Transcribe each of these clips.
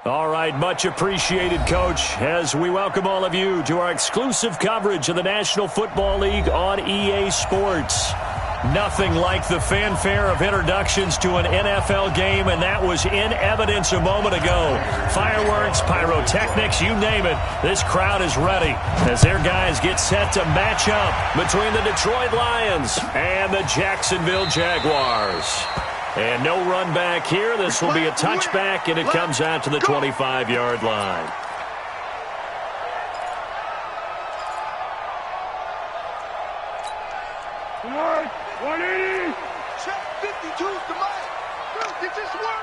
All right, much appreciated, Coach, as we welcome all of you to our exclusive coverage of the National Football League on EA Sports. Nothing like the fanfare of introductions to an NFL game, and that was in evidence a moment ago. Fireworks, pyrotechnics, you name it. This crowd is ready as their guys get set to match up between the Detroit Lions and the Jacksonville Jaguars. And no run back here. This will be a touchback, and it comes out to the 25-yard line. Mark, 180. Check 52's the mic. Get your swarm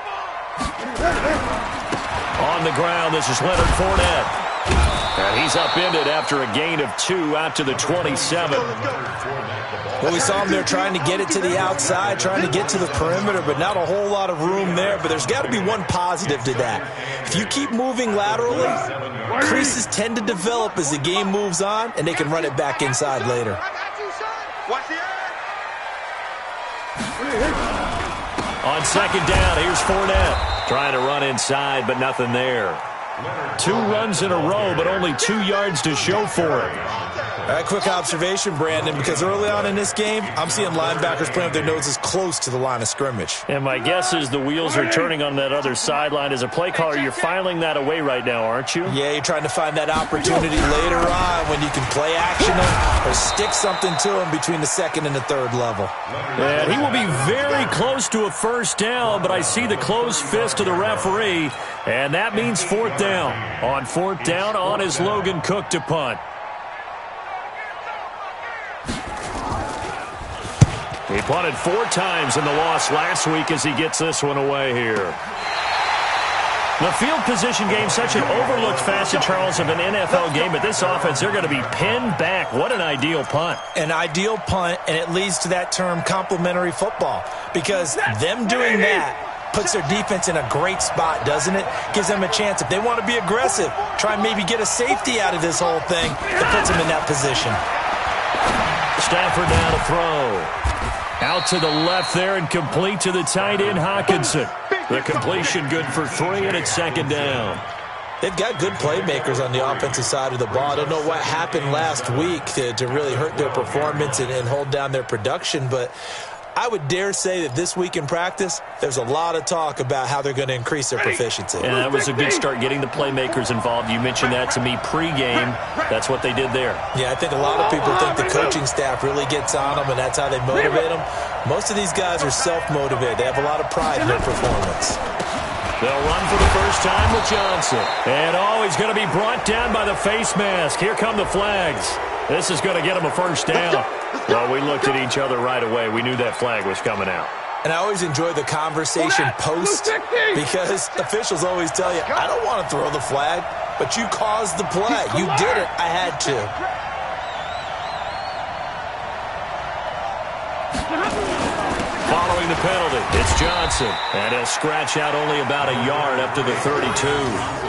on the ground, this is Leonard Fournette. And he's upended after a gain of 2 out to the 27. Well, we saw him there trying to get it to the outside, trying to get to the perimeter, but not a whole lot of room there. But there's got to be one positive to that. If you keep moving laterally, creases tend to develop as the game moves on, and they can run it back inside later. On second down, here's Fournette. Trying to run inside, but nothing there. 2 runs in a row, but only 2 yards to show for it. All right, quick observation, Brandon, because early on in this game, I'm seeing linebackers playing with their noses close to the line of scrimmage. And my guess is the wheels are turning on that other sideline. As a play caller, you're filing that away right now, aren't you? Yeah, you're trying to find that opportunity later on when you can play action or stick something to him between the second and the third level. And he will be very close to a first down, but I see the closed fist of the referee, and that means fourth down. On fourth down, on is Logan Cook to punt. He punted 4 times in the loss last week as he gets this one away here. The field position game, such an overlooked facet, Charles, of an NFL game, but this offense, they're going to be pinned back. What an ideal punt. An ideal punt, and it leads to that term complementary football, because them doing that puts their defense in a great spot, doesn't it? Gives them a chance. If they want to be aggressive, try and maybe get a safety out of this whole thing, it puts them in that position. Stafford now to throw. Out to the left there and complete to the tight end, Hawkinson. The completion good for 3, and it's second down. They've got good playmakers on the offensive side of the ball. I don't know what happened last week to really hurt their performance and hold down their production, but I would dare say that this week in practice, there's a lot of talk about how they're going to increase their proficiency. And that was a good start, getting the playmakers involved. You mentioned that to me pregame. That's what they did there. Yeah, I think a lot of people think the coaching staff really gets on them, and that's how they motivate them. Most of these guys are self-motivated. They have a lot of pride in their performance. They'll run for the first time with Johnson. And, he's going to be brought down by the face mask. Here come the flags. This is going to get him a first down. Well, we looked at each other right away. We knew that flag was coming out. And I always enjoy the conversation post, because officials always tell you, I don't want to throw the flag, but you caused the play. You did it. I had to. Following the penalty, it's Johnson. And he'll scratch out only about a yard up to the 32.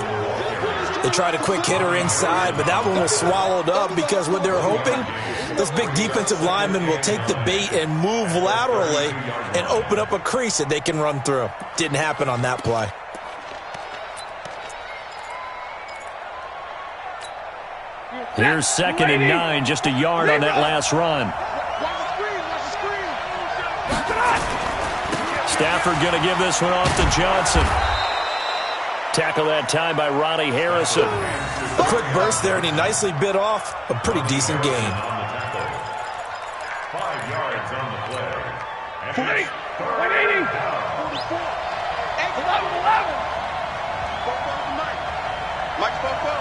They tried a quick hitter inside, but that one was swallowed up because what they're hoping, those big defensive linemen will take the bait and move laterally and open up a crease that they can run through. Didn't happen on that play. Here's second and 9, just a yard on that last run. Stafford going to give this one off to Johnson. Tackle that time by Ronnie Harrison. A quick burst there, and he nicely bit off a pretty decent gain. 5 yards on the play. 180. 11. Mike Bobo.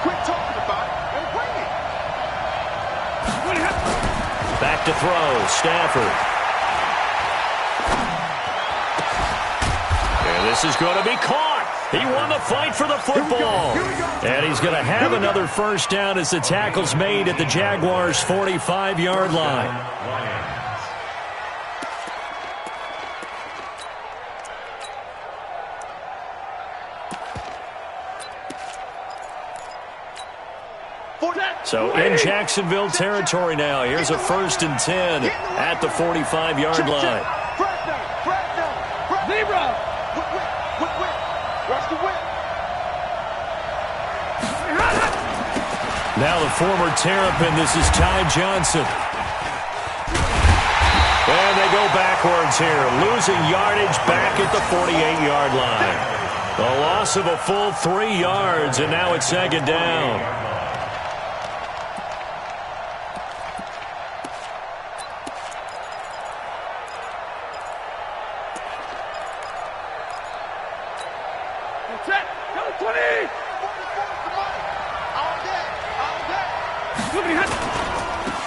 Quit talking about it and bring it. Back to throw, Stafford. And this is going to be caught. He won the fight for the football. And he's going to have another first down as the tackle's made at the Jaguars' 45-yard line. So in Jacksonville territory now. Here's a 1st and 10 at the 45-yard line. Zebra. Watch the whip. Now the former Terrapin, this is Ty Johnson. And they go backwards here, losing yardage back at the 48-yard line. A loss of a full 3 yards, and now it's second down.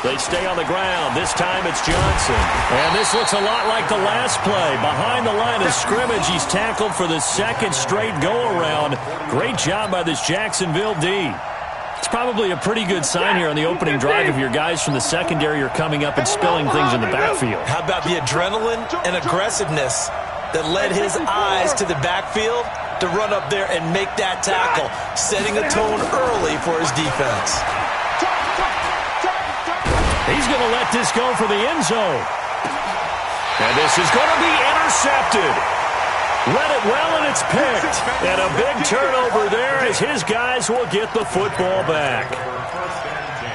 They stay on the ground. This time it's Johnson. And this looks a lot like the last play. Behind the line of scrimmage, he's tackled for the second straight go-around. Great job by this Jacksonville D. It's probably a pretty good sign here on the opening drive if your guys from the secondary are coming up and spilling things in the backfield. How about the adrenaline and aggressiveness that led his eyes to the backfield to run up there and make that tackle, setting a tone early for his defense. He's going to let this go for the end zone. And this is going to be intercepted. Read it well, and it's picked. And a big turnover there as his guys will get the football back.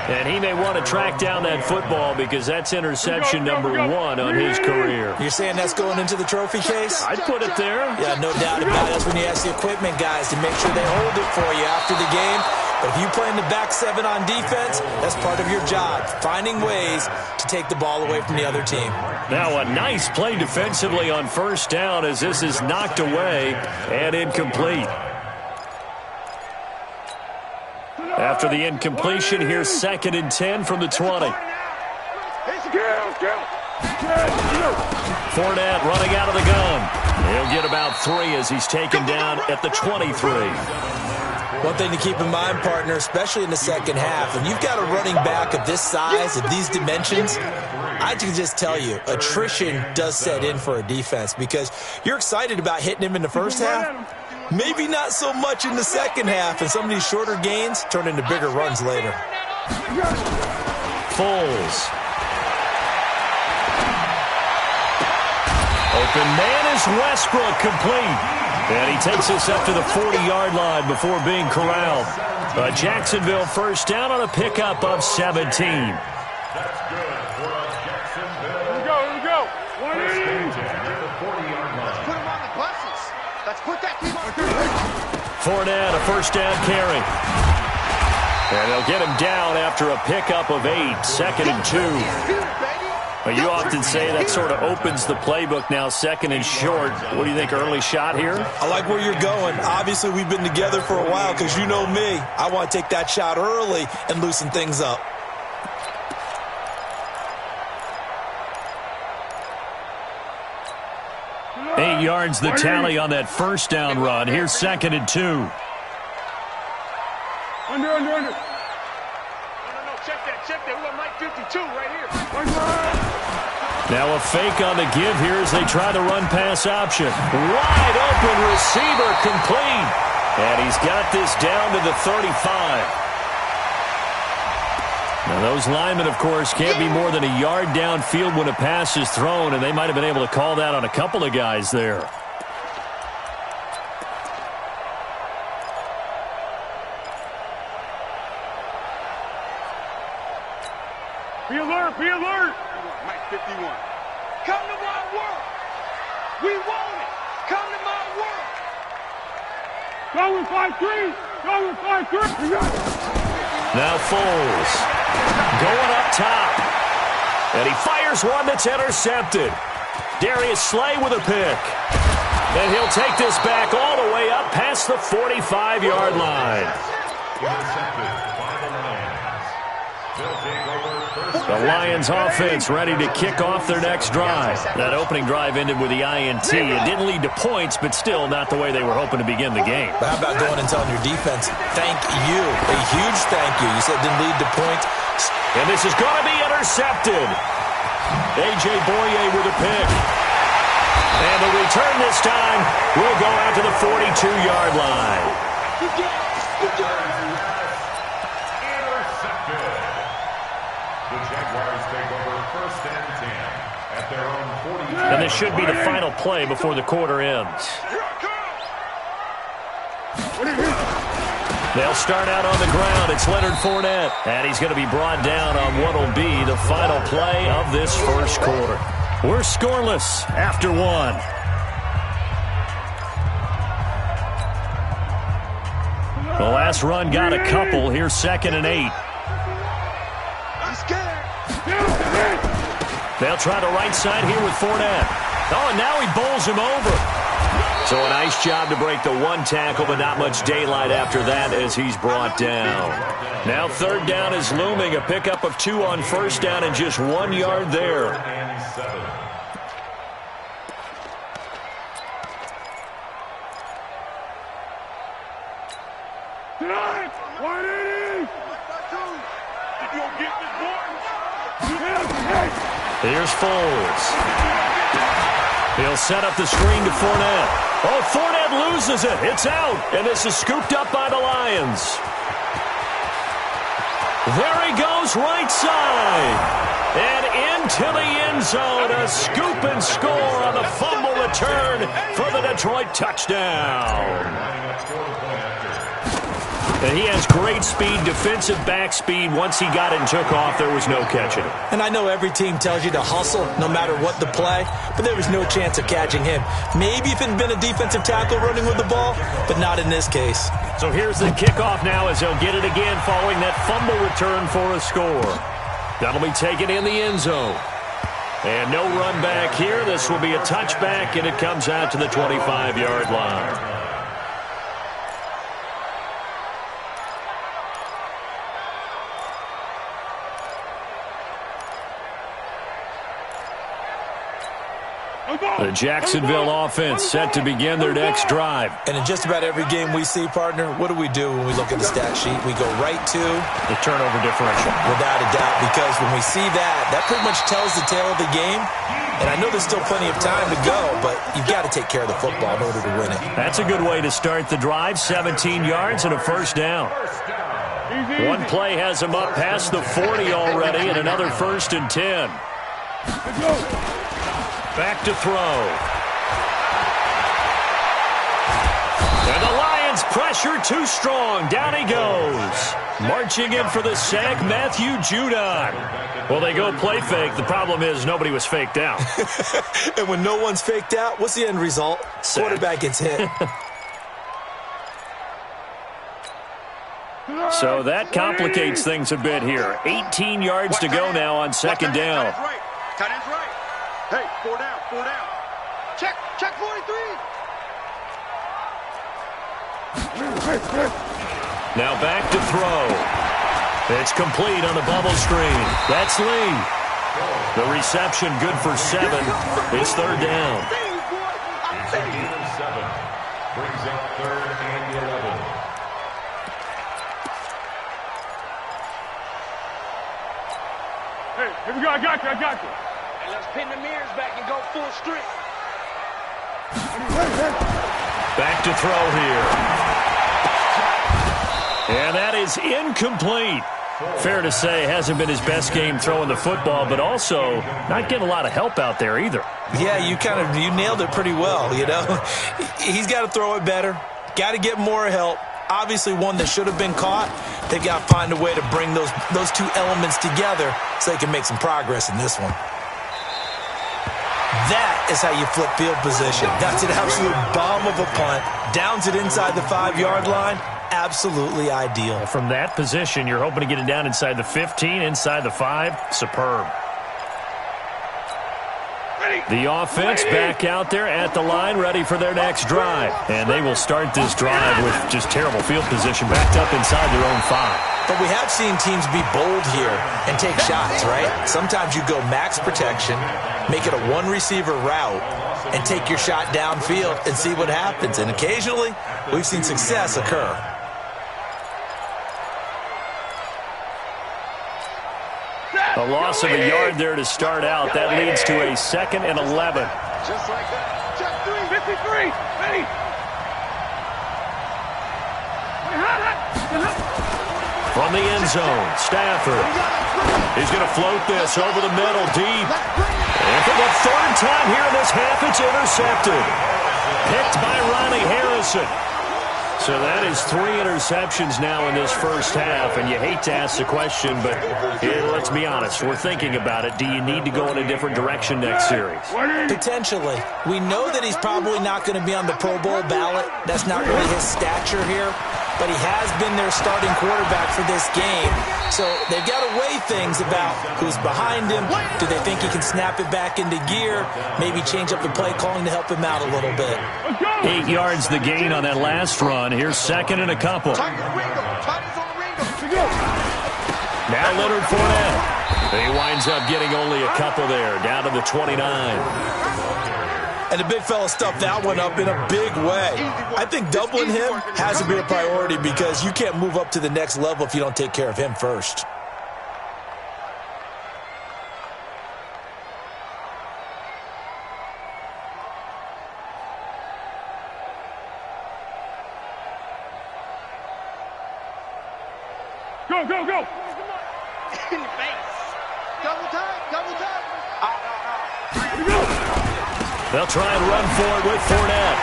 And he may want to track down that football because that's interception number 1 on his career. You're saying that's going into the trophy case? I'd put it there. Yeah, no doubt about it. That's when you ask the equipment guys to make sure they hold it for you after the game. But if you play in the back 7 on defense, that's part of your job, finding ways to take the ball away from the other team. Now a nice play defensively on first down as this is knocked away and incomplete. After the incompletion, here's 2nd and 10 from the 20. Fournette running out of the gun. He'll get about 3 as he's taken down at the 23. One thing to keep in mind, partner, especially in the second half, when you've got a running back of this size, of these dimensions, I can just tell you, attrition does set in for a defense because you're excited about hitting him in the first half. Maybe not so much in the second half, and some of these shorter gains turn into bigger runs later. Foles. Open man is Westbrook, complete. And he takes us up to the 40-yard line before being corralled. A Jacksonville first down on a pickup of 17. Here we go. Let's put him on the buses. Let's put that team on the Fournette, a first down carry. And they'll get him down after a pickup of 8, 2nd and 2. Well, you often say that sort of opens the playbook now, 2nd and short. What do you think, early shot here? I like where you're going. Obviously, we've been together for a while because you know me. I want to take that shot early and loosen things up. Eight yards the tally on that first down run. Here's 2nd and 2. Under. No, check that. We got Mike 52 right here. Now a fake on the give here as they try the run-pass option. Wide open receiver, complete. And he's got this down to the 35. Now those linemen, of course, can't be more than a yard downfield when a pass is thrown, and they might have been able to call that on a couple of guys there. Be alert. Mike 51. Come to my world. We want it. Come to my world. Go with 5-3. Now Foles going up top. And he fires one that's intercepted. Darius Slay with a pick. And he'll take this back all the way up past the 45-yard line. The Lions offense ready to kick off their next drive. That opening drive ended with the INT. It didn't lead to points, but still not the way they were hoping to begin the game. But how about going and telling your defense, thank you, a huge thank you. You said it didn't lead to points. And this is going to be intercepted. A.J. Boye with a pick. And the return this time will go out to the 42-yard line. And this should be the final play before the quarter ends. They'll start out on the ground. It's Leonard Fournette. And he's going to be brought down on what will be the final play of this first quarter. We're scoreless after one. The last run got a couple. Here's 2nd and 8. They'll try the right side here with Fournette. Oh, and now he bowls him over. So a nice job to break the one tackle, but not much daylight after that as he's brought down. Now 3rd down is looming. A pickup of 2 on 1st down and just 1 yard there. Here's Foles. He'll set up the screen to Fournette. Oh, Fournette loses it. It's out. And this is scooped up by the Lions. There he goes, right side. And into the end zone. A scoop and score on the fumble return for the Detroit touchdown. And he has great speed, defensive back speed. Once he got it and took off, there was no catching him. And I know every team tells you to hustle no matter what the play, but there was no chance of catching him. Maybe if it had been a defensive tackle running with the ball, but not in this case. So here's the kickoff now as he'll get it again following that fumble return for a score. That'll be taken in the end zone. And no run back here. This will be a touchback, and it comes out to the 25-yard line. The Jacksonville offense set to begin their next drive. And in just about every game we see, partner, what do we do when we look at the stat sheet? We go right to the turnover differential. Without a doubt, because when we see that, that pretty much tells the tale of the game. And I know there's still plenty of time to go, but you've got to take care of the football in order to win it. That's a good way to start the drive. 17 yards and a 1st down. One play has him up past the 40 already, and another 1st and 10. Back to throw. And the Lions pressure too strong. Down he goes. Marching in for the sack, Matthew Judon. Well, they go play fake. The problem is nobody was faked out. And when no one's faked out, what's the end result? Sack. Quarterback gets hit. So that complicates things a bit here. 18 yards to go now on 2nd down. Tight end's right. Hey, 4 down, 4 down. Check 43. Now back to throw. It's complete on the bubble screen. That's Lee. The reception good for 7. It's 3rd down. Brings up 3rd and 11. Hey, here we go. I got you. And let's pin the mirrors back and go full strength. Back to throw here. And that is incomplete. Fair to say, hasn't been his best game throwing the football, but also not getting a lot of help out there either. Yeah, you nailed it pretty well, you know. He's got to throw it better. Got to get more help. Obviously one that should have been caught. They've got to find a way to bring those two elements together so they can make some progress in this one. That is how you flip field position. That's an absolute bomb of a punt. Downs it inside the 5-yard line. Absolutely ideal. From that position, you're hoping to get it down inside the 15, inside the 5. Superb. The offense back out there at the line, ready for their next drive. And they will start this drive with just terrible field position, backed up inside their own 5. But we have seen teams be bold here and take shots, right? Sometimes you go max protection, make it a one-receiver route, and take your shot downfield and see what happens. And occasionally, we've seen success occur. A loss of a yard there to start out. That leads to a 2nd and 11. Just like that. Check 3. 53. Ready. From the end zone, Stafford. He's going to float this over the middle, deep. And for the 3rd time here in this half, it's intercepted. Picked by Ronnie Harrison. So that is 3 interceptions now in this first half, and you hate to ask the question, but let's be honest. We're thinking about it. Do you need to go in a different direction next series? Potentially. We know that he's probably not going to be on the Pro Bowl ballot. That's not really his stature here, but he has been their starting quarterback for this game. So they've got to weigh things about who's behind him. Do they think he can snap it back into gear? Maybe change up the play calling to help him out a little bit. 8 yards the gain on that last run. Here's second and a couple. Now Leonard Fournette. He winds up getting only a couple there, down to the 29. And the big fella stuffed that one up in a big way. I think doubling him has to be a priority because you can't move up to the next level if you don't take care of him first. Go, go, go! In the face. Double time, double time! They'll try and run for it with Fournette.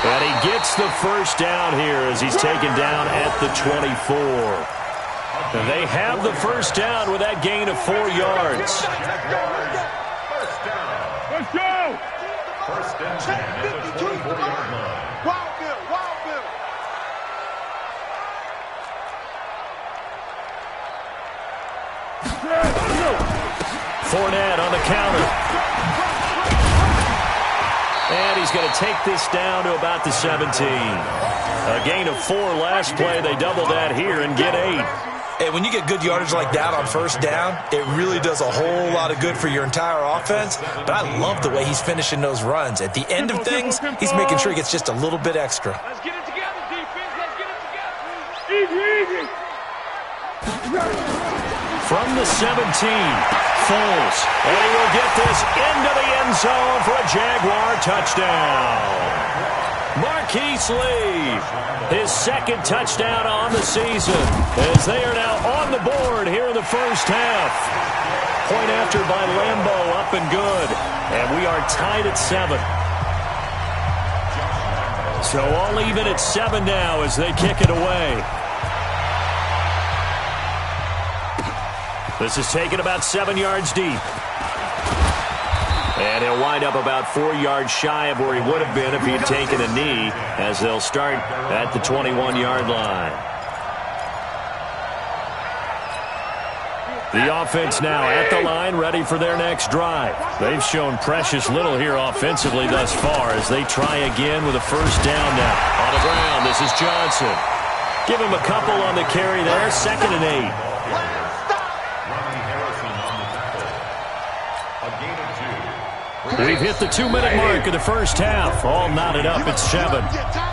And he gets the first down here as he's taken down at the 24. And they have the first down with that gain of 4 yards. Let's go! First and 10 at the 24-yard line. Wild Bill, Wild Bill! Fournette on the counter. And he's going to take this down to about the 17. A gain of 4 last play. They double that here and get 8. Hey, when you get good yardage like that on first down, it really does a whole lot of good for your entire offense. But I love the way he's finishing those runs. At the end of things, he's making sure he gets just a little bit extra. Let's get it together, defense. Let's get it together. Easy, easy! From the 17, Foles. And he will get this into the end zone for a Jaguar touchdown. Marquise Lee, his second touchdown on the season, as they are now on the board here in the first half. Point after by Lambeau, up and good. And we are tied at 7. So all even at 7 now as they kick it away. This is taken about 7 yards deep. And he'll wind up about 4 yards shy of where he would have been if he had taken a knee, as they'll start at the 21-yard line. The offense now at the line, ready for their next drive. They've shown precious little here offensively thus far as they try again with a first down now. On the ground, this is Johnson. Give him a couple on the carry there, 2nd and 8. We've hit the 2-minute mark of the first half. All knotted up at 7.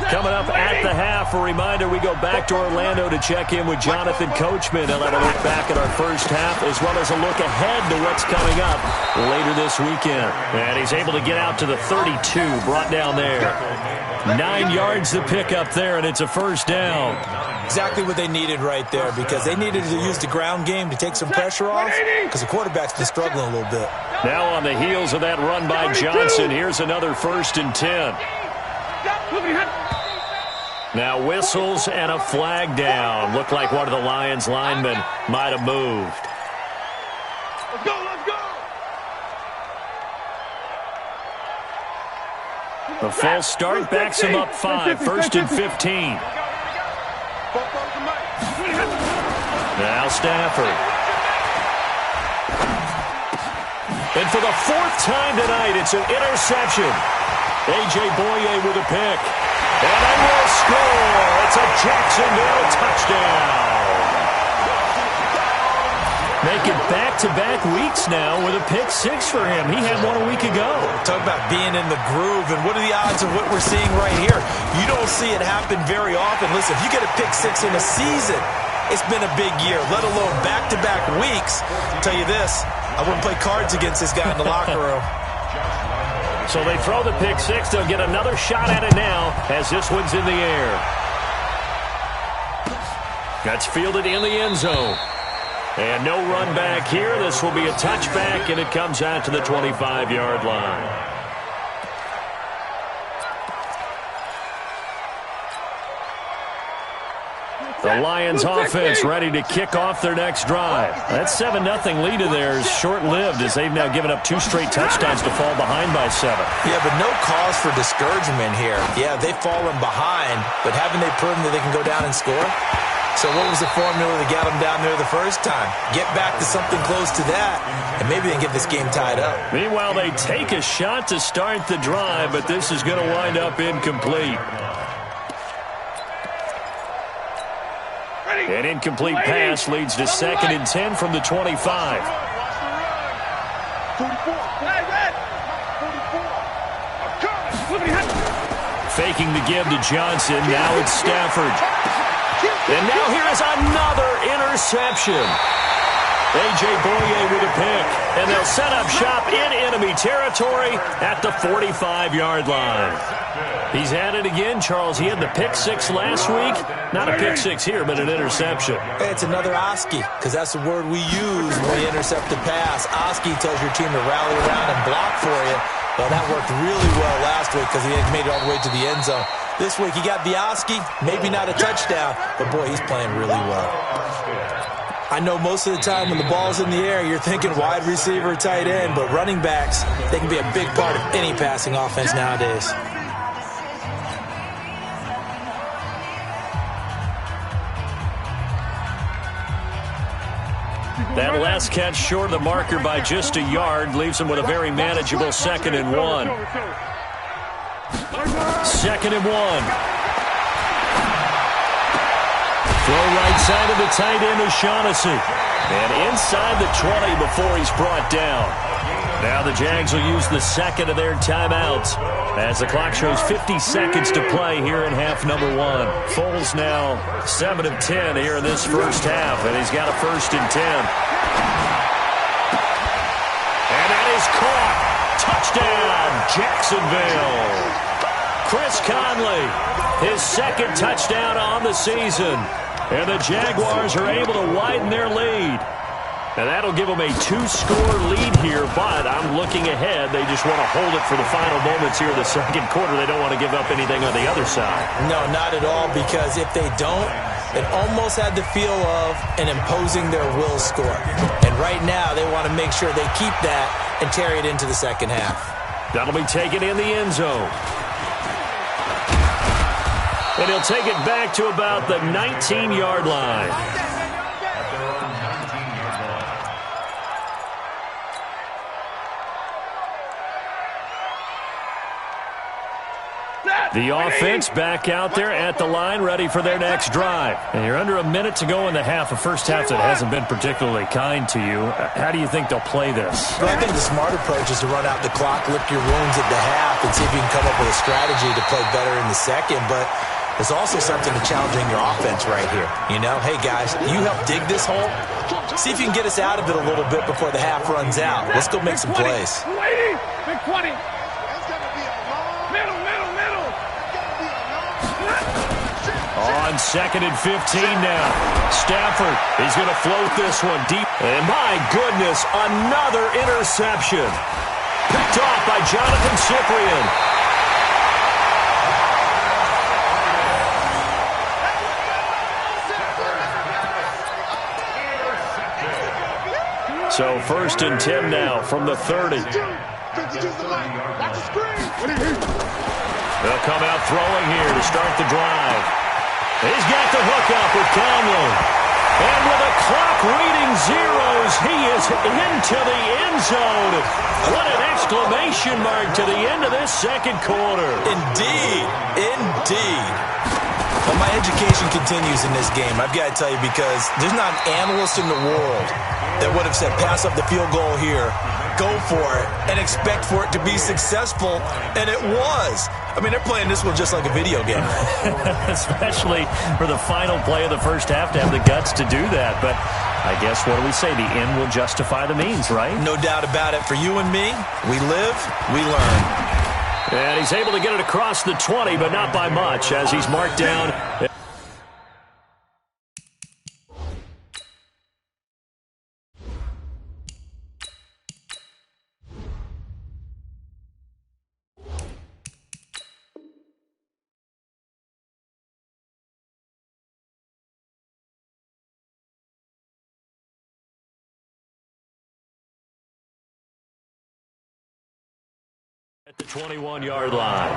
Coming up at the half, a reminder, we go back to Orlando to check in with Jonathan Coachman. He'll have a look back at our first half as well as a look ahead to what's coming up later this weekend. And he's able to get out to the 32, brought down there. 9 yards to pick up there, and it's a first down. Exactly what they needed right there, because they needed to use the ground game to take some pressure off, because the quarterback's been struggling a little bit. Now on the heels of that run by Johnson, here's another 1st and 10. Now whistles and a flag down. Looked like one of the Lions linemen might have moved. Let's go, let's go! The false start backs him up 5. 1st and 15. Now Stafford. And for the 4th time tonight, it's an interception. A.J. Boye with a pick. And they will score. It's a Jacksonville touchdown. Making back-to-back weeks now with a pick 6 for him. He had one a week ago. Talk about being in the groove, and what are the odds of what we're seeing right here? You don't see it happen very often. Listen, if you get a pick 6 in a season, it's been a big year, let alone back-to-back weeks. I'll tell you this, I wouldn't play cards against this guy in the locker room. So they throw the pick 6. They'll get another shot at it now as this one's in the air. That's fielded in the end zone. And no run back here. This will be a touchback, and it comes out to the 25-yard line. The Lions offense ready to kick off their next drive. That 7-0 lead of theirs short-lived as they've now given up 2 straight touchdowns to fall behind by 7. Yeah, but no cause for discouragement here. Yeah, they've fallen behind, but haven't they proven that they can go down and score? So what was the formula that got them down there the first time? Get back to something close to that, and maybe they can get this game tied up. Meanwhile, they take a shot to start the drive, but this is going to wind up incomplete. An incomplete pass leads to 2nd and 10 from the 25. Faking the give to Johnson. Now it's Stafford. And now here is another interception. A.J. Boye with a pick. And they'll set up shop in enemy territory at the 45-yard line. He's at it again, Charles. He had the pick 6 last week. Not a pick 6 here, but an interception. Hey, it's another Oski, because that's the word we use when we intercept a pass. Oski tells your team to rally around and block for you. Well, that worked really well last week because he had made it all the way to the end zone. This week he got the Oski, maybe not a touchdown, but boy, he's playing really well. I know most of the time when the ball's in the air, you're thinking wide receiver, tight end, but running backs, they can be a big part of any passing offense nowadays. That last catch short of the marker by just a yard leaves him with a very manageable 2nd and 1. 2nd and 1. Throw right side of the tight end O'Shaughnessy. And inside the 20 before he's brought down. Now the Jags will use the 2nd of their timeouts as the clock shows 50 seconds to play here in half number 1. Foles now 7 of 10 here in this first half, and he's got a 1st and 10. And that is caught. Touchdown, Jacksonville. Chris Conley, his 2nd touchdown on the season. And the Jaguars are able to widen their lead. And that'll give them a 2-score lead here, but I'm looking ahead. They just want to hold it for the final moments here in the 2nd quarter. They don't want to give up anything on the other side. No, not at all, because if they don't, it almost had the feel of an imposing their will score. And right now, they want to make sure they keep that and carry it into the 2nd half. That'll be taken in the end zone. And he'll take it back to about the 19-yard line. The offense back out there at the line, ready for their next drive. And you're under a minute to go in the half, a first half that hasn't been particularly kind to you. How do you think they'll play this? Well, I think the smart approach is to run out the clock, lick your wounds at the half, and see if you can come up with a strategy to play better in the 2nd. But there's also something to challenging your offense right here. You know, hey, guys, you help dig this hole. See if you can get us out of it a little bit before the half runs out. Let's go make some plays. Big 20. On 2nd and 15 now. Stafford is going to float this one deep. And my goodness, another interception. Picked off by Jonathan Cyprien. So 1st and 10 now from the 30. They'll come out throwing here to start the drive. He's got the hookup with Conley. And with the clock reading zeros, he is into the end zone. What an exclamation mark to the end of this 2nd quarter. Indeed. Indeed. Well, my education continues in this game, I've got to tell you, because there's not an analyst in the world that would have said pass up the field goal here, go for it, and expect for it to be successful, and it was. I mean, they're playing this one just like a video game. Especially for the final play of the first half to have the guts to do that. But I guess, what do we say? The end will justify the means, right? No doubt about it. For you and me, we live, we learn. And he's able to get it across the 20, but not by much, as he's marked down. At the 21-yard line.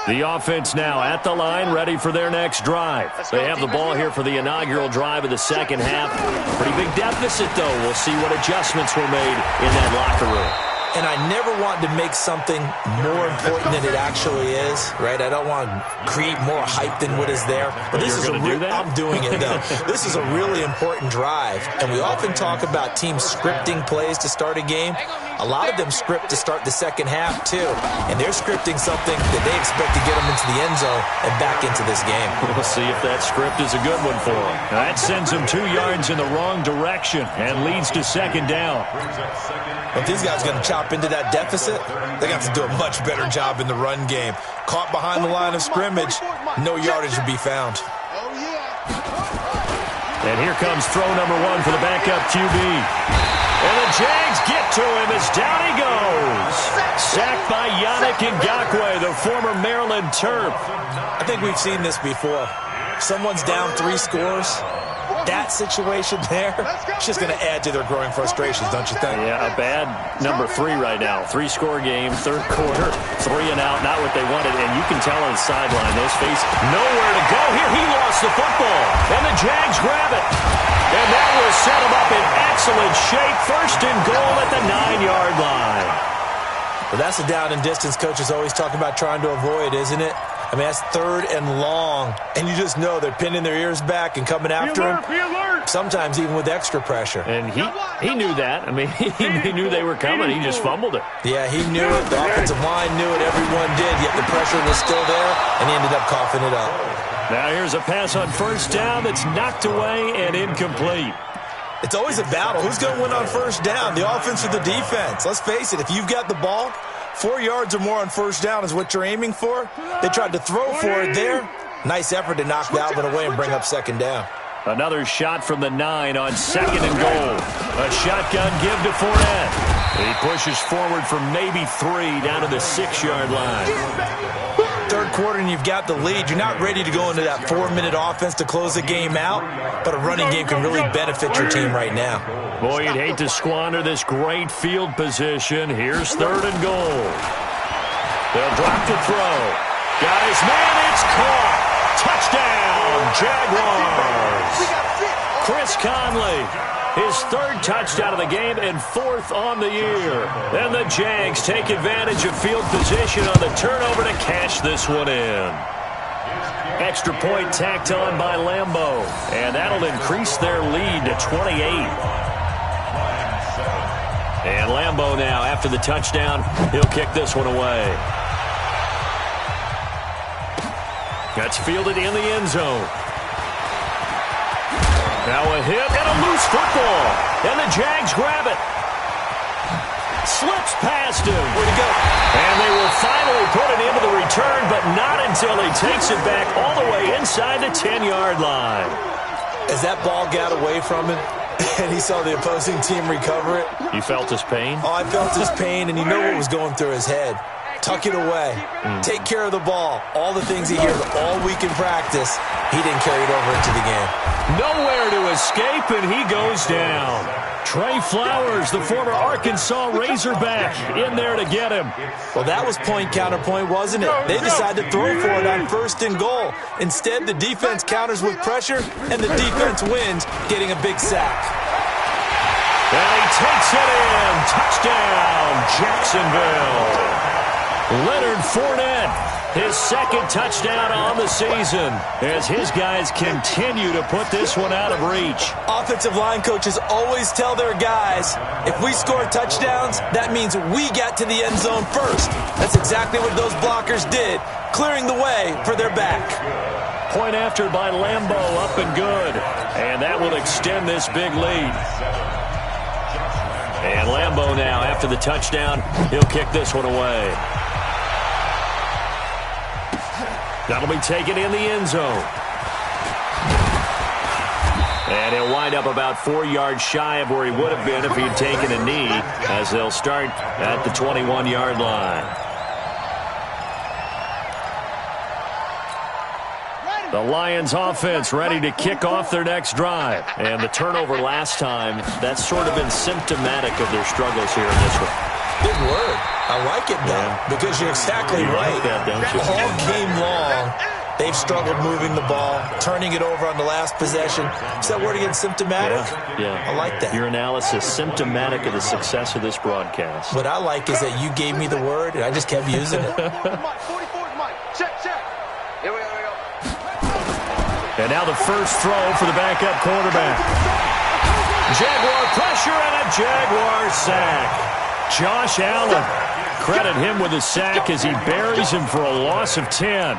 The offense now at the line, ready for their next drive. They have the ball here for the inaugural drive of the second half. Pretty big deficit, though. We'll see what adjustments were made in that locker room. And I never want to make something more important than it actually is, right? I don't want to create more hype than what is there. But this is I'm doing it, though. This is a really important drive. And we often talk about teams scripting plays to start a game. A lot of them script to start the second half, too. And they're scripting something that they expect to get them into the end zone and back into this game. We'll see if that script is a good one for them. That sends them 2 yards in the wrong direction and leads to second down. If these guys are going to chop into that deficit, they're going to have to do a much better job in the run game. Caught behind the line of scrimmage, no yardage will be found. And here comes throw number 1 for the backup QB. And the Jags get to him as down he goes. Sacked by Yannick Ngakoue, the former Maryland Terp. I think we've seen this before. Someone's down 3 scores. That situation there, it's just going to add to their growing frustrations, don't you think? Yeah, a bad number 3 right now. 3-score game, third quarter, 3 and out, not what they wanted. And you can tell on the sideline, those face nowhere to go. Here, he lost the football. And the Jags grab it. And that will set him up in excellent shape. First and goal at the 9-yard line. Well, that's the down and distance coaches always talk about trying to avoid, isn't it? I mean, that's 3rd and long, and you just know they're pinning their ears back and coming after him, sometimes even with extra pressure. And he knew that. I mean, he knew they were coming. He just fumbled it. Yeah, he knew it. The offensive line knew it. Everyone did, yet the pressure was still there, and he ended up coughing it up. Now here's a pass on first down that's knocked away and incomplete. It's always a battle. Who's going to win on first down, the offense or the defense? Let's face it, if you've got the ball, 4 yards or more on first down is what you're aiming for. They tried to throw for it there. Nice effort to knock Alvin away and bring up second down. Another shot from the 9 on second and goal. A shotgun give to Fournette. He pushes forward for maybe 3 down to the 6-yard line. Third quarter and you've got the lead. You're not ready to go into that 4-minute offense to close the game out, but a running game can really benefit your team right now. Boy, you'd hate to squander this great field position. Here's third and goal. They'll drop to throw. Got his man. It's caught. Touchdown, Jaguars. Chris Conley, his 3rd touchdown of the game and 4th on the year. And the Jags take advantage of field position on the turnover to cash this one in. Extra point tacked on by Lambeau, and that'll increase their lead to 28. And Lambeau now, after the touchdown, he'll kick this one away. That's fielded in the end zone. Now a hit and a loose football. And the Jags grab it. Slips past him. Where'd he go? And they will finally put it into the return, but not until he takes it back all the way inside the 10-yard line. As that ball got away from him, and he saw the opposing team recover it. You felt his pain? Oh, I felt his pain, and you know what was going through his head. Tuck it away. Take care of the ball. All the things he hears all week in practice, he didn't carry it over into the game. Nowhere to escape, and he goes down. Trey Flowers, the former Arkansas Razorback, in there to get him. Well, that was point counterpoint, wasn't it? They decided to throw for it on first and goal. Instead, the defense counters with pressure, and the defense wins, getting a big sack. And he takes it in. Touchdown, Jacksonville. Leonard Fournette, his 2nd touchdown on the season, as his guys continue to put this one out of reach. Offensive line coaches always tell their guys, if we score touchdowns, that means we get to the end zone first. That's exactly what those blockers did, clearing the way for their back. Point after by Lambeau, up and good. And that will extend this big lead. And Lambeau now, after the touchdown, he'll kick this one away. That'll be taken in the end zone. And he'll wind up about 4 yards shy of where he would have been if he'd taken a knee, as they'll start at the 21-yard line. The Lions offense ready to kick off their next drive. And the turnover last time, that's sort of been symptomatic of their struggles here in this one. Good word. I like it, though, because you're exactly right. Like that, don't you? All game long, they've struggled moving the ball, turning it over on the last possession. Is that word again, symptomatic? Yeah. I like that. Your analysis, symptomatic of the success of this broadcast. What I like is that you gave me the word, and I just kept using it. 44's Mike. Check. Here we go. And now the first throw for the backup quarterback. Jaguar pressure and a Jaguar sack. Josh Allen, credit him with a sack as he buries him for a loss of 10.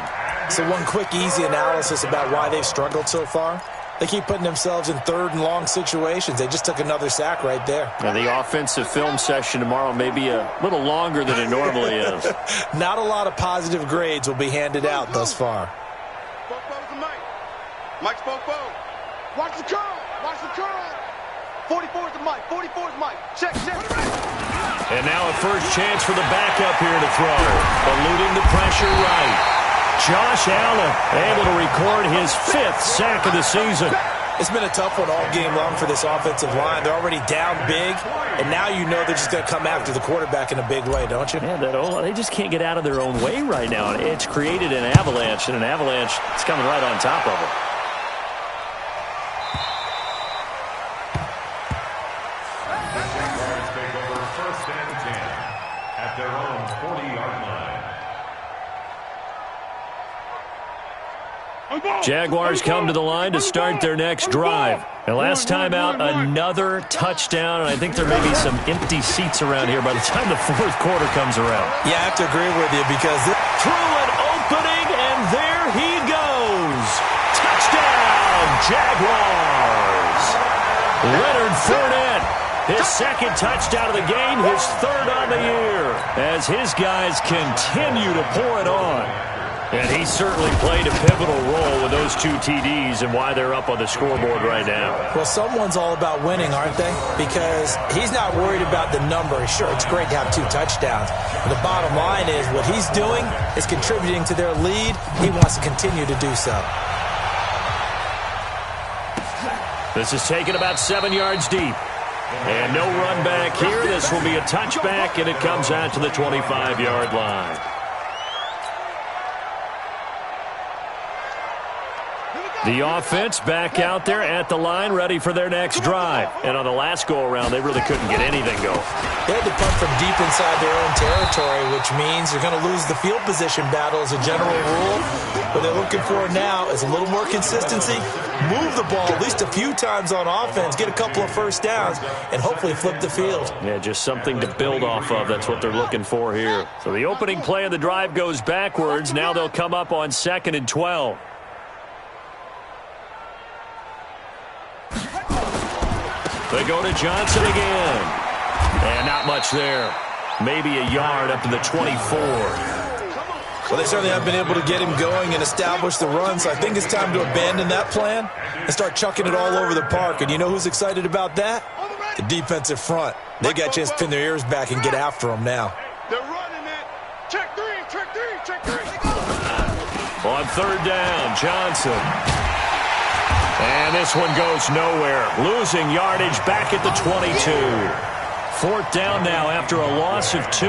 So one quick, easy analysis about why they've struggled so far. They keep putting themselves in third and long situations. They just took another sack right there. Now the offensive film session tomorrow may be a little longer than it normally is. Not a lot of positive grades will be handed out thus far. Mike's Popo. Watch the curl. 44's the Mike. Check. And now a first chance for the backup here to throw. Eluding the pressure right. Josh Allen able to record his 5th sack of the season. It's been a tough one all game long for this offensive line. They're already down big, and now you know they're just going to come after the quarterback in a big way, don't you? Yeah, they just can't get out of their own way right now. It's created an avalanche, and an avalanche is coming right on top of them. Jaguars come to the line to start their next drive. And last time out, another touchdown, and I think there may be some empty seats around here by the time the fourth quarter comes around. Yeah, I have to agree with you because through an opening, and there he goes. Touchdown, Jaguars. Leonard Fournette, his 2nd touchdown of the game, his 3rd on the year, as his guys continue to pour it on. And he certainly played a pivotal role with those 2 TDs and why they're up on the scoreboard right now. Well, someone's all about winning, aren't they? Because he's not worried about the number. Sure, it's great to have 2 touchdowns. But the bottom line is what he's doing is contributing to their lead. He wants to continue to do so. This is taken about 7 yards deep. And no run back here. This will be a touchback, and it comes out to the 25-yard line. The offense back out there at the line, ready for their next drive. And on the last go-around, they really couldn't get anything going. They had to punt from deep inside their own territory, which means they're going to lose the field position battle as a general rule. What they're looking for now is a little more consistency, move the ball at least a few times on offense, get a couple of first downs, and hopefully flip the field. Yeah, just something to build off of. That's what they're looking for here. So the opening play of the drive goes backwards. Now they'll come up on 2nd and 12. They go to Johnson again. And not much there. Maybe a yard up to the 24. Well, they certainly have been able to get him going and establish the run, so I think it's time to abandon that plan and start chucking it all over the park. And you know who's excited about that? The defensive front. They got a chance to pin their ears back and get after him now. They're running it. Check 3. On 3rd down, Johnson. And this one goes nowhere. Losing yardage back at the 22. 4th down now after a loss of 2.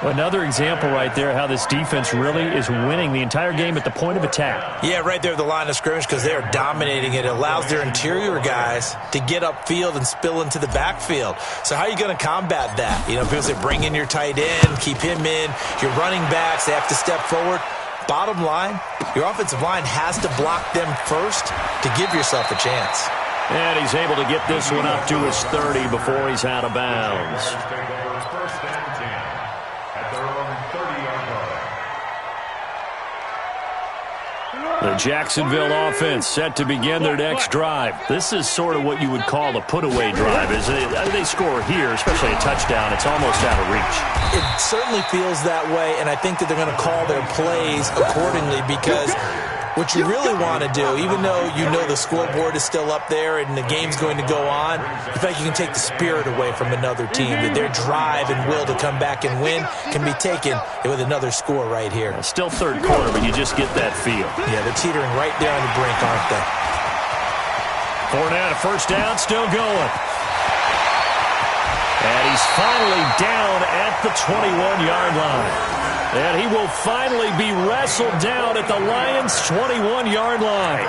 Another example right there how this defense really is winning the entire game at the point of attack. Yeah, right there at the line of scrimmage because they are dominating it. It allows their interior guys to get upfield and spill into the backfield. So how are you going to combat that? You know, people say bring in your tight end, keep him in. Your running backs, they have to step forward. Bottom line, your offensive line has to block them first to give yourself a chance. And he's able to get this one up to his 30 before he's out of bounds. The Jacksonville offense set to begin their next drive. This is sort of what you would call a put-away drive, isn't it? They score here, especially a touchdown. It's almost out of reach. It certainly feels that way, and I think that they're going to call their plays accordingly because What you really want to do, even though you know the scoreboard is still up there and the game's going to go on, you think you can take the spirit away from another team, that their drive and will to come back and win can be taken with another score right here. Still third quarter, but you just get that feel. Yeah, they're teetering right there on the brink, aren't they? Fournette, a first down, still going. And he's finally down at the 21-yard line. And he will finally be wrestled down at the Lions' 21-yard line.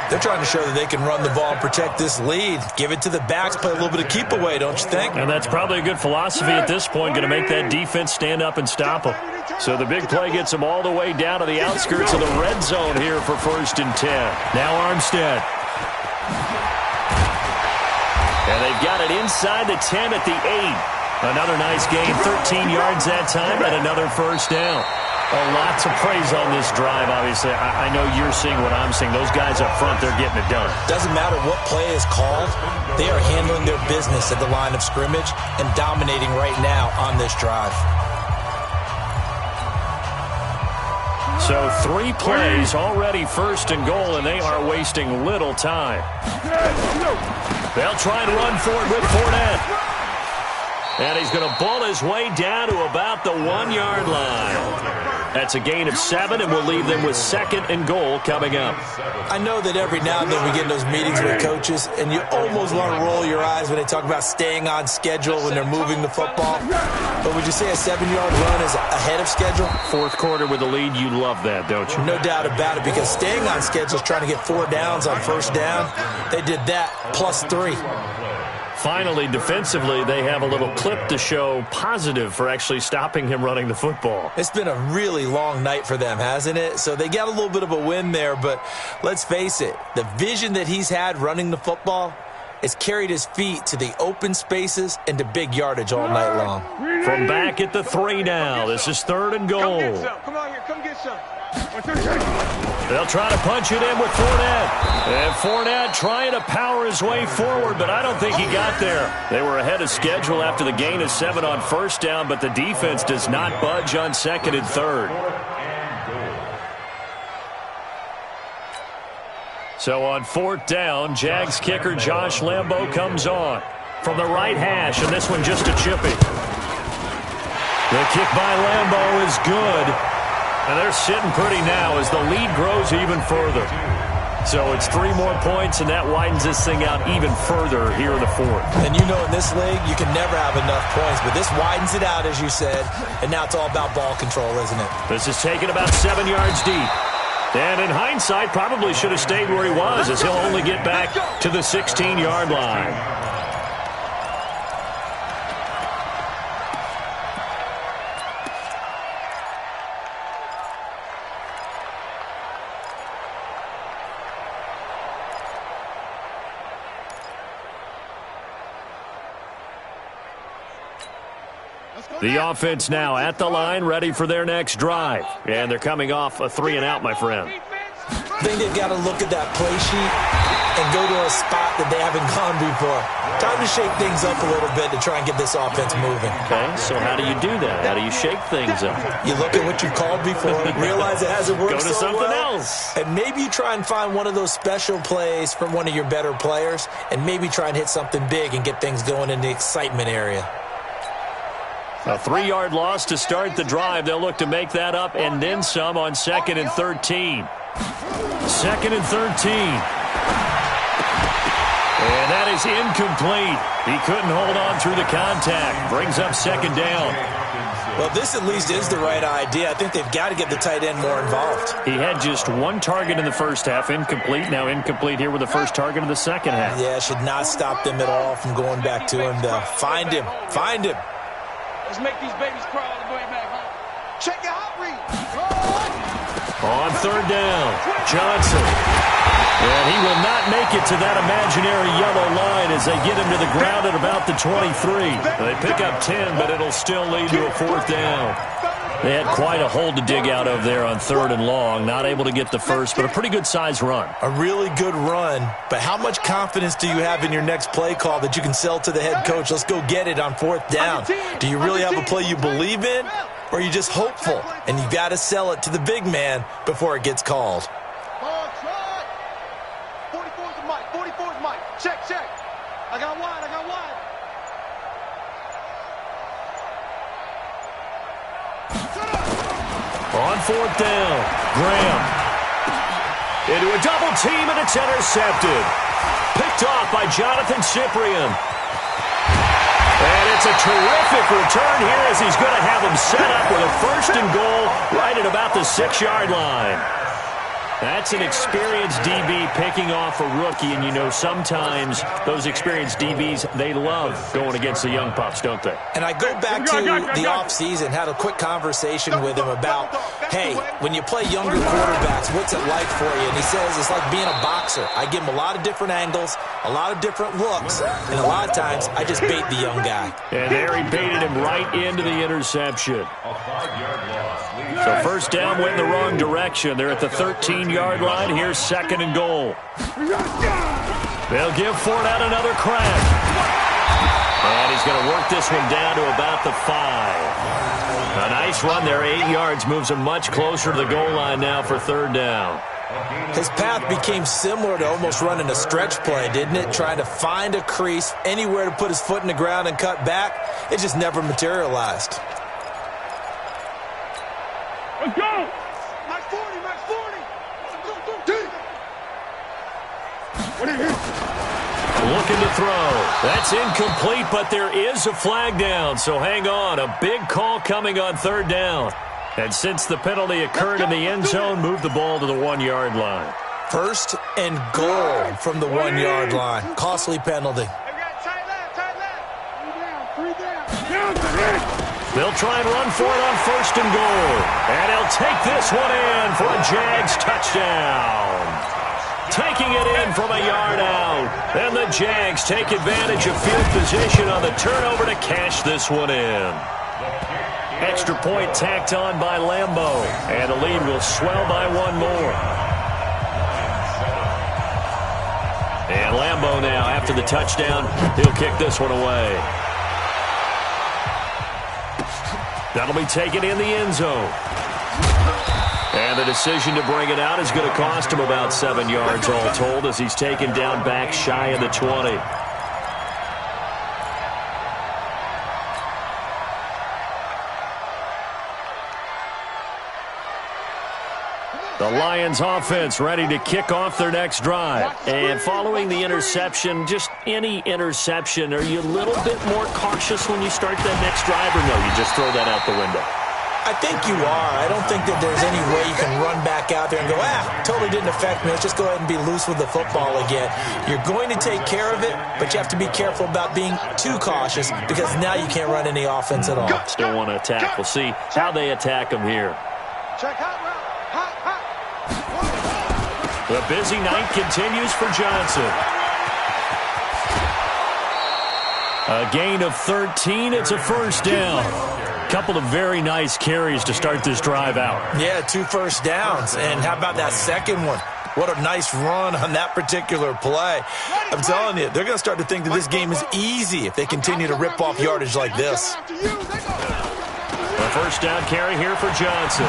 They're trying to show that they can run the ball and protect this lead. Give it to the backs, play a little bit of keep away, don't you think? And that's probably a good philosophy at this point, going to make that defense stand up and stop them. So the big play gets them all the way down to the outskirts of the red zone here for 1st and 10. Now Armstead. And they've got it inside the 10 at the 8. Another nice gain, 13 yards that time, and another first down. Lots of praise on this drive, obviously. I know you're seeing what I'm seeing. Those guys up front, they're getting it done. Doesn't matter what play is called. They are handling their business at the line of scrimmage and dominating right now on this drive. So 3 plays already 1st and goal, and they are wasting little time. They'll try and run for it with Fournette. And he's going to ball his way down to about the 1-yard line. That's a gain of 7, and we'll leave them with 2nd and goal coming up. I know that every now and then we get in those meetings with coaches, and you almost want to roll your eyes when they talk about staying on schedule when they're moving the football. But would you say a 7-yard run is ahead of schedule? 4th quarter with the lead, you love that, don't you? No doubt about it, because staying on schedule is trying to get 4 downs on first down. They did that, plus 3. Finally, defensively, they have a little clip to show positive for actually stopping him running the football. It's been a really long night for them, hasn't it? So they got a little bit of a win there, but let's face it, the vision that he's had running the football has carried his feet to the open spaces and to big yardage all night long. From back at the 3 now, this is 3rd and goal. Come get some. Come on here, come get some. They'll try to punch it in with Fournette. And Fournette trying to power his way forward, but I don't think he got there. They were ahead of schedule after the gain of 7 on first down, but the defense does not budge on 2nd and 3rd. So on 4th down, Jags kicker Josh Lambo comes on from the right hash, and this one just a chippy. The kick by Lambo is good. And they're sitting pretty now as the lead grows even further. So it's 3 more points, and that widens this thing out even further here in the 4th. And you know in this league, you can never have enough points, but this widens it out, as you said, and now it's all about ball control, isn't it? This is taken about 7 yards deep. And in hindsight, probably should have stayed where he was, as he'll only get back to the 16-yard line. The offense now at the line, ready for their next drive. And they're coming off a 3-and-out, my friend. I think they've got to look at that play sheet and go to a spot that they haven't gone before. Time to shake things up a little bit to try and get this offense moving. Okay, so how do you do that? How do you shake things up? You look at what you called before, realize it hasn't worked so well. Go to something else. And maybe you try and find one of those special plays from one of your better players, and maybe try and hit something big and get things going in the excitement area. A 3-yard loss to start the drive. They'll look to make that up and then some on 2nd and 13. 2nd and 13. And that is incomplete. He couldn't hold on through the contact. Brings up 2nd down. Well, this at least is the right idea. I think they've got to get the tight end more involved. He had just 1 target in the first half, incomplete. Now incomplete here with the first target of the second half. Yeah, should not stop them at all from going back to him, though. Find him. Find him. Let's make these babies crawl all the way back home. Check your hot read. On 3rd down, Johnson. And he will not make it to that imaginary yellow line as they get him to the ground at about the 23. They pick up 10, but it'll still lead to a 4th down. They had quite a hole to dig out of there on 3rd and long. Not able to get the first, but a pretty good-sized run. A really good run, but how much confidence do you have in your next play call that you can sell to the head coach? Let's go get it on 4th down. Do you really have a play you believe in, or are you just hopeful? And you got to sell it to the big man before it gets called. I got wide. On 4th down, Graham. Into a double team, and it's intercepted. Picked off by Jonathan Cyprien. And it's a terrific return here as he's going to have him set up with a 1st and goal right at about the 6-yard line. That's an experienced DB picking off a rookie, and you know sometimes those experienced DBs, they love going against the young pups, don't they? And I go back to the offseason, had a quick conversation with him about, hey, when you play younger quarterbacks, what's it like for you? And he says it's like being a boxer. I give him a lot of different angles, a lot of different looks, and a lot of times I just bait the young guy. And there he baited him right into the interception. So 1st down went in the wrong direction. They're at the 13-yard line. Here's 2nd and goal. They'll give Fournette another crack. And he's going to work this one down to about the 5. A nice run there, 8 yards. Moves him much closer to the goal line now for 3rd down. His path became similar to almost running a stretch play, didn't it? Trying to find a crease, anywhere to put his foot in the ground and cut back. It just never materialized. Let's go! My 40. What are you? Looking to throw. That's incomplete, but there is a flag down, so hang on. A big call coming on 3rd down. And since the penalty occurred in the end zone, move the ball to the 1-yard line. 1st and goal from the 1-yard line. Costly penalty. Tight left. 3 down. They'll try and run for it on 1st and goal. And he'll take this one in for a Jags touchdown. Taking it in from a yard out. And the Jags take advantage of field position on the turnover to cash this one in. Extra point tacked on by Lambeau. And the lead will swell by 1 more. And Lambeau now, after the touchdown, he'll kick this one away. That'll be taken in the end zone. And the decision to bring it out is going to cost him about 7 yards all told as he's taken down back shy of the 20. The Lions offense ready to kick off their next drive. And following the interception, just any interception, are you a little bit more cautious when you start that next drive, or no, you just throw that out the window? I think you are. I don't think that there's any way you can run back out there and go, totally didn't affect me. Let's just go ahead and be loose with the football again. You're going to take care of it, but you have to be careful about being too cautious because now you can't run any offense at all. Still want to attack. We'll see how they attack them here. Check hot route. Hot. The busy night continues for Johnson. A gain of 13. It's a 1st down. Couple of very nice carries to start this drive out. Yeah, 2 first downs. And how about that second one? What a nice run on that particular play. I'm telling you, they're going to start to think that this game is easy if they continue to rip off yardage like this. A 1st down carry here for Johnson.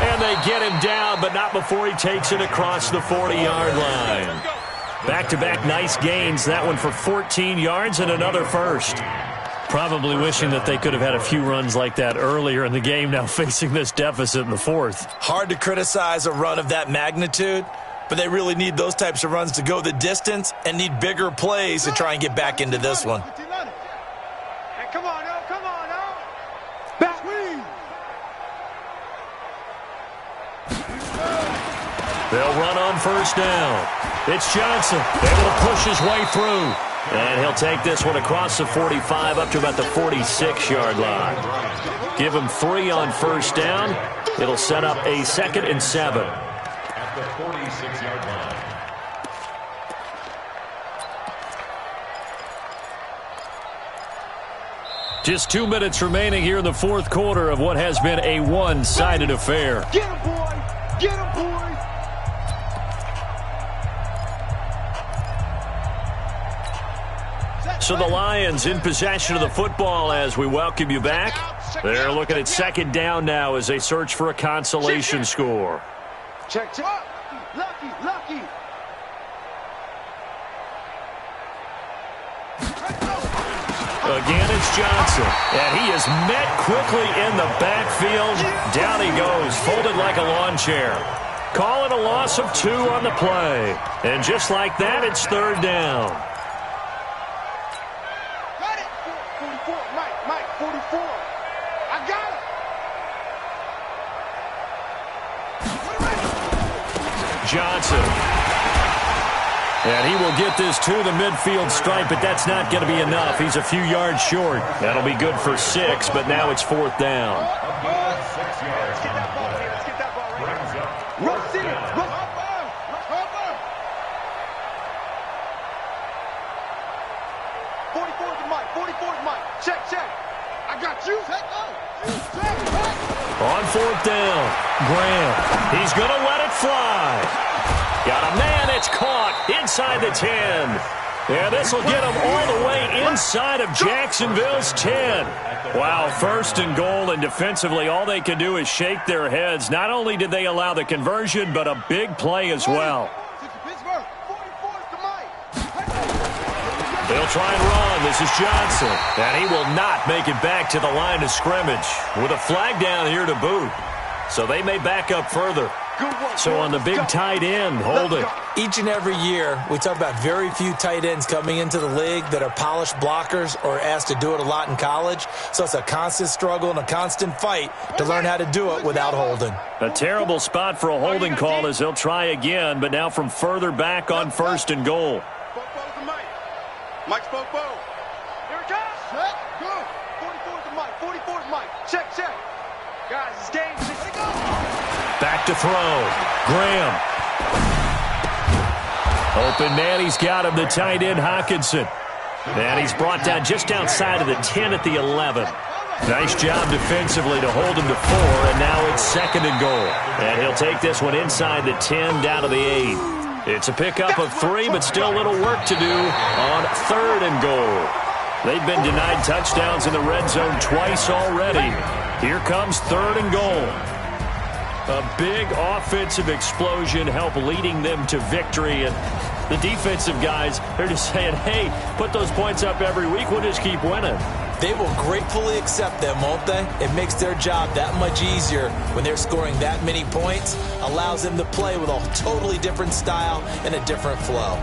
And they get him down, but not before he takes it across the 40-yard line. Back-to-back nice gains. That one for 14 yards and another 1st. Probably wishing that they could have had a few runs like that earlier in the game, now facing this deficit in the 4th. Hard to criticize a run of that magnitude, but they really need those types of runs to go the distance and need bigger plays to try and get back into this one. Come on, now. Back. They'll run on 1st down. It's Johnson able to push his way through. And he'll take this one across the 45 up to about the 46-yard line. Give him 3 on 1st down. It'll set up a 2nd and 7. At the 46-yard line. Just 2 minutes remaining here in the 4th quarter of what has been a one-sided affair. Get him, boy! Get him, boy! So the Lions in possession of the football as we welcome you back. They're looking at 2nd down now as they search for a consolation score. Check. Lucky. Again, it's Johnson. And he is met quickly in the backfield. Down he goes, folded like a lawn chair. Calling a loss of 2 on the play. And just like that, it's 3rd down. Got it. 44, Mike, 44. I got it. Johnson. And he will get this to the midfield stripe, but that's not going to be enough. He's a few yards short. That'll be good for 6, but now it's 4th down. Let's get that ball here. Let's get that ball right here. Rush in. Rush. 44 to Mike. 44 to Mike. Check. I got you. Check. On 4th down, Graham. He's going to let it fly. Got a man, it's caught inside the 10. Yeah, this will get him all the way inside of Jacksonville's 10. Wow, 1st and goal, and defensively all they can do is shake their heads. Not only did they allow the conversion, but a big play as well. They'll try and run. This is Johnson. And he will not make it back to the line of scrimmage with a flag down here to boot. So they may back up further. So on the big tight end, hold it. Each and every year, we talk about very few tight ends coming into the league that are polished blockers or asked to do it a lot in college. So it's a constant struggle and a constant fight to learn how to do it without holding. A terrible spot for a holding call as he'll try again, but now from further back on 1st and goal. Mike's Bobo. Here it comes. Set. Go. 44 to Mike. 44 to Mike. Check. Guys, it's game. Let it go. Back to throw. Graham. Open man, he's got him, the tight end, Hawkinson. And he's brought down just outside of the 10 at the 11. Nice job defensively to hold him to 4, and now it's 2nd and goal. And he'll take this one inside the 10 down to the 8. It's a pickup of 3, but still a little work to do on 3rd and goal. They've been denied touchdowns in the red zone twice already. Here comes 3rd and goal. A big offensive explosion help leading them to victory. And the defensive guys, they're just saying, hey, put those points up every week. We'll just keep winning. They will gratefully accept them, won't they? It makes their job that much easier when they're scoring that many points. Allows them to play with a totally different style and a different flow.